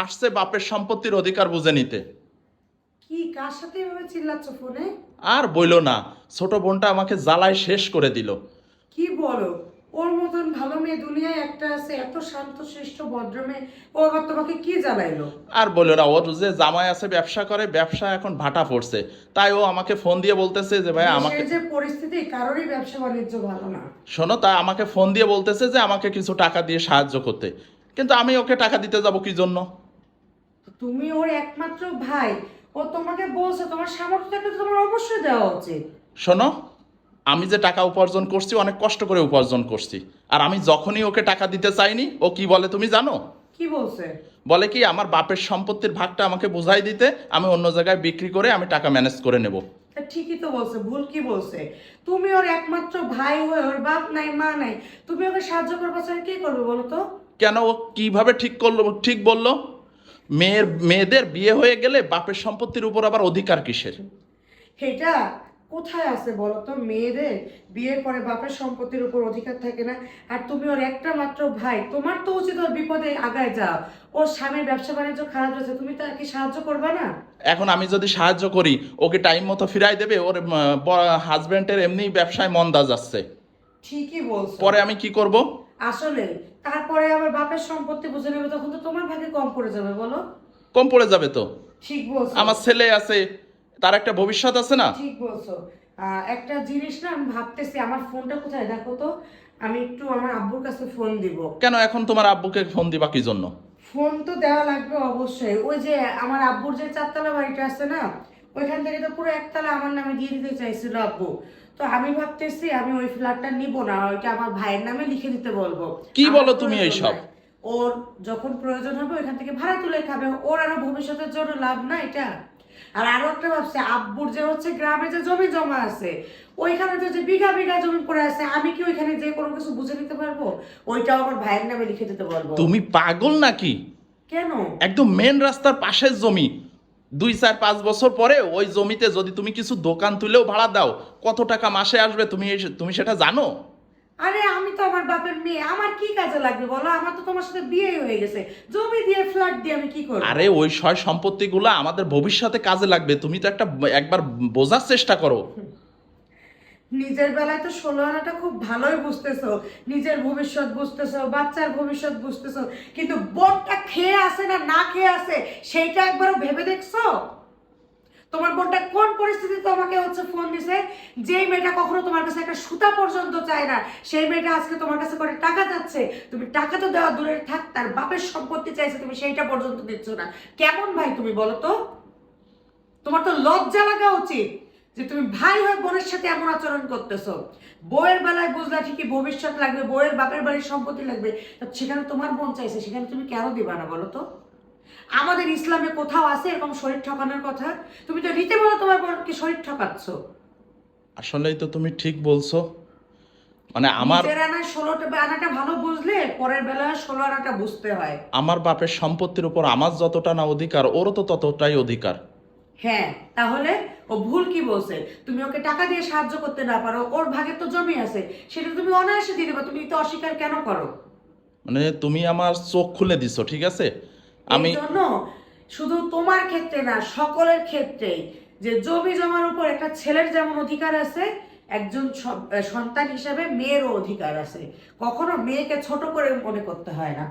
আসছে বাপের সম্পত্তির অধিকার বুঝে নিতে। কি কার সাথে এভাবে চিল্লাচ্ছ ফোনে? আর বইলো না, ছোট বোনটা আমাকে জ্বালায় শেষ করে দিল। কি বলো? ওর মতন ভালো মেয়ে দুনিয়ায় একটা আছে, এত শান্ত শিষ্ট ভদ্র মেয়ে, ও আবার তোমাকে কি জ্বালাইলো? আর বললো না, ওর যে জামাই আছে ব্যবসা করে, ব্যবসা এখন ভাটা পড়ছে, তাই ও আমাকে ফোন দিয়ে বলতেছে যে ভাই আমাকে, দেশের যে পরিস্থিতি, কারোরই ব্যবসা বাণিজ্য ভালো না। শোনো, তাই আমাকে ফোন দিয়ে বলতেছে যে আমাকে কিছু টাকা দিয়ে সাহায্য করতে। কিন্তু আমি ওকে টাকা দিতে যাব কি জন্য? তো তুমি ওর একমাত্র ভাই, ও তোমাকে বলছে, তোমার সামর্থ্য থাকলে তো তোমার অবশ্যই দেওয়া উচিত। শোনো, আমি যে টাকা উপার্জন করছি অনেক কষ্ট করে উপার্জন করছি। আর আমি যখনই ওকে টাকা দিতে চাইনি, ও কি বলে তুমি জানো? কি বলছে? বলে কি, আমার বাপের সম্পত্তির ভাগটা আমাকে বোঝাই দিতে, আমি অন্য জায়গায় বিক্রি করে আমি টাকা ম্যানেজ করে নেব। তা ঠিকই তো বলছে, ভুল কি বলছে? তুমি ওর একমাত্র ভাই হয়ে, ওর বাপ নাই মা নাই, তুমি ওকে সাহায্য করবা ছাড়া কি করবে বলো তো? কেন, ও কিভাবে ঠিক করলো, ঠিক বললো? মেয়েদের বিয়ে হয়ে গেলে বাপের সম্পত্তির উপর আবার অধিকার কিসের? এটা কোথায় আছে বলো তো? মেয়েদের বিয়ের পরে বাপের সম্পত্তির উপর অধিকার থাকে না? আর তুমি ওর একটা মাত্র ভাই, তোমার তো উচিত ওর বিপদে আগায় যাও। ওর স্বামীর ব্যবসা বাণিজ্য খারাপ হয়েছে, তুমি তাকে সাহায্য করবে না? এখন আমি যদি সাহায্য করি, ওকে টাইম মতো ফিরাই দেবে? ওর হাজবেন্ডের এমনি ব্যবসায় মন্দা যাচ্ছে, ঠিকই বলছো। পরে আমি কি করব? আসলে তারপরে আবার বাপের সম্পত্তি বুঝে নেবে, তখন তো তোমার ভাগে কম পড়ে যাবে বলো। কম পড়ে যাবে তো? ঠিক বলছো। আমার ছেলে আছে, তার একটা ভবিষ্যৎ আছে না? ঠিক বলছো। একটা জিনিস না, আমি ভাবতেছি, আমার ফোনটা কোথায় দেখো তো, আমি একটু আমার আব্বুর কাছে ফোন দিব। কেন এখন তোমার আব্বুকে ফোন দিবা কি জন্য? ফোন তো দেওয়া লাগবে অবশ্যই। ওই যে আমার আব্বুর যে চারতলা বাড়িটা আছে না, ওইখান থেকে তো পুরো একতলা আমার নামে দিয়ে দিতে চাইছিল আব্বু। তো আমি ভাবতেছি আমি ওই ফ্ল্যাটটা নিব না, ওইটা আমার ভাইয়ের নামে লিখে দিতে বলবো। কি আমার বলো তুমি প্রয়োজন এইসব? নাই। ওর যখন প্রয়োজন হবে ওইখান থেকে ভাড়া তুলে খাবে, ওর আরো ভবিষ্যতের জন্য লাভ না এটা? আর আরো একটা ভাবছে, আব্বুর যে হচ্ছে গ্রামে যে জমি জমা আছে, ওইখানে তো যে বিঘা বিঘা জমি পড়ে আছে, আমি কি ওইখানে যে কোনো কিছু বুঝে নিতে পারবো? ওইটাও আমার ভাইয়ের নামে লিখে দিতে বলবো। তুমি পাগল নাকি? কেন? একদম মেন রাস্তার পাশের জমি, 2 4 5 বছর পরে ওই জমিতে যদি তুমি কিছু দোকান তুলেও ভাড়া দাও, কত টাকা মাসে আসবে তুমি তুমি সেটা জানো? আরে আমি তো আমার বাপের মেয়ে, আমার কি কাজে লাগবে বলো? আমার তো তোমার সাথে বিয়ে হয়ে গেছে, জমি দিয়ে ফ্ল্যাট দিয়ে আমি কি করবো? আরে ওই সয় সম্পত্তিগুলো আমাদের ভবিষ্যতে কাজে লাগবে, তুমি তো একবার বোঝার চেষ্টা করো। নিজের বেলায় তো 16 আনাটা খুব ভালোই বুঝতেছো, নিজের ভবিষ্যৎ বুঝতেছো, বাচ্চার ভবিষ্যৎ বুঝতেছো, কিন্তু বোনটা খেয়ে আছে না না খেয়ে আছে সেইটা একবারও ভেবে দেখছো? তোমার বোনটা কোন পরিস্থিতিতে তোমাকে হচ্ছে ফোন দিছে? যেই মেয়েটা কখনো তোমার কাছে একটা সুতা পর্যন্ত চায় না, সেই মেয়েটা আজকে তোমার কাছে করে টাকা চাচ্ছে। তুমি টাকা তো দেওয়া দূরের থাক, তার বাপের সম্পত্তি চাইছে, তুমি সেইটা পর্যন্ত দিচ্ছ না। কেমন ভাই তুমি বলো তো? তোমার তো লজ্জা লাগা উচিত যে তুমি ভাই হয়ে বোনের সাথে এমন আচরণ করতেছো। বউয়ের বেলায় বুঝলা ঠিকই ভবিষ্যৎ লাগবে, বউয়ের বাপের বাড়ির সম্পত্তি লাগবে, তা সেখানে তোমার বোন চাইছে, সেখানে তুমি কেন দিবা না বলো তো? আমাদের ইসলামে কোথাও আছে এরকম শরীর ঠকানোর কথা? তুমি তো রীতি বলো তোমার বোনকে শরীর ঠকাচ্ছ। আসলেই তো তুমি ঠিক বলছো। মানে আমার নিজের আনায় 16 আনাটা ভালো বুঝলে পরের বেলায় 16 আনাটা বুঝতে হয়। আমার বাপের সম্পত্তির উপর আমার যতটা না অধিকার, ওরও তো ততটাই অধিকার। হ্যাঁ, তাহলে ও ভুল কি বলছে? তুমি ওকে টাকা দিয়ে সাহায্য করতে না পারো, ওর ভাগে তো জমি আছে, সেটা তুমি অনায়াসে দিয়ে দেবা, তুমি তো অস্বীকার কেন করো? মানে তুমি আমার চোখ খুলে দিছো, ঠিক আছে? এই আমি জন্য শুধু তোমার ক্ষেত্রে না, সকলের ক্ষেত্রেই, যে জমি জমার উপর একটা ছেলের যেমন অধিকার আছে, একজন সন্তান হিসেবে মেয়েরও অধিকার আছে। কখনো মেয়েকে ছোট করে মনে করতে হয় না।